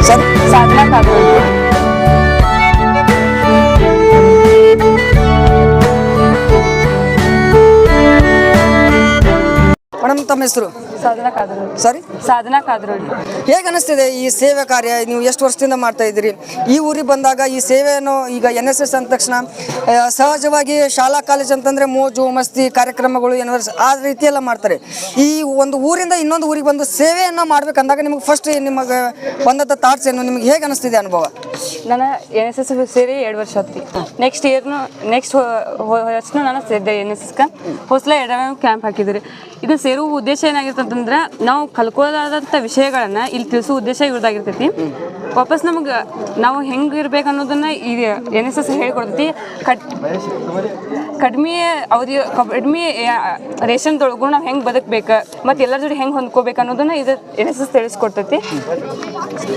Sir ಸಾಧನಾ Kagodu. Madam ತಮ್ಮ ಹೆಸರು? ಸಾಧನಾ ಕಾಗೋಡು. ಸಾರಿ, ಸಾಧನಾ ಕಾಗೋಡು. ಹೇಗೆ ಅನಿಸ್ತಿದೆ ಈ ಸೇವೆ ಕಾರ್ಯ? ನೀವು ಎಷ್ಟು ವರ್ಷದಿಂದ ಮಾಡ್ತಾ ಇದ್ದೀರಿ? ಈ ಊರಿಗೆ ಬಂದಾಗ ಈ ಸೇವೆಯನ್ನು ಈಗ NSS ಅಂದ ತಕ್ಷಣ ಸಹಜವಾಗಿ ಶಾಲಾ ಕಾಲೇಜ್ ಅಂತಂದರೆ ಮೋಜು ಮಸ್ತಿ ಕಾರ್ಯಕ್ರಮಗಳು ಆ ರೀತಿಯೆಲ್ಲ ಮಾಡ್ತಾರೆ. ಈ ಒಂದು ಊರಿಂದ ಇನ್ನೊಂದು ಊರಿಗೆ ಬಂದು ಸೇವೆಯನ್ನು ಮಾಡ್ಬೇಕಂದಾಗ ನಿಮಗೆ ಫಸ್ಟ್ ನಿಮಗೆ ಬಂದಂಥ ಥಾಟ್ಸ್ ಏನು? ನಿಮ್ಗೆ ಹೇಗೆ ಅನಿಸ್ತಿದೆ ಅನುಭವ? ನಾನು NSS ಸೇರಿ 2 ವರ್ಷ ಆತ್ರಿ. ನೆಕ್ಸ್ಟ್ ವರ್ಷನೂ ನಾನು ಸೇರಿದೆ NSSಗೆ. ಹೊಸಲ 2 ಕ್ಯಾಂಪ್ ಹಾಕಿದ್ರಿ. ಇದು ಸೇರುವ ಉದ್ದೇಶ ಏನಾಗಿರ್ತದಂದ್ರೆ ನಾವು ಕಲ್ಕೊಳ್ಳೋದಾದಂಥ ವಿಷಯಗಳನ್ನು ಇಲ್ಲಿ ತಿಳಿಸೋ ಉದ್ದೇಶ ಇವ್ರದ್ದಾಗಿರ್ತೈತಿ. ವಾಪಸ್ ನಮಗೆ ನಾವು ಹೆಂಗೆ ಇರ್ಬೇಕು ಅನ್ನೋದನ್ನು ಈ NSS ಹೇಳ್ಕೊಡ್ತೈತಿ. ಕಡಿಮೆ ರೇಷನ್ದೊಳಗೂ ನಾವು ಹೆಂಗೆ ಬದುಕಬೇಕು ಮತ್ತು ಎಲ್ಲರ ಜೊತೆ ಹೆಂಗೆ ಹೊಂದ್ಕೋಬೇಕು ಅನ್ನೋದನ್ನು ಇದು NSS ತಿಳಿಸ್ಕೊಡ್ತೈತಿ.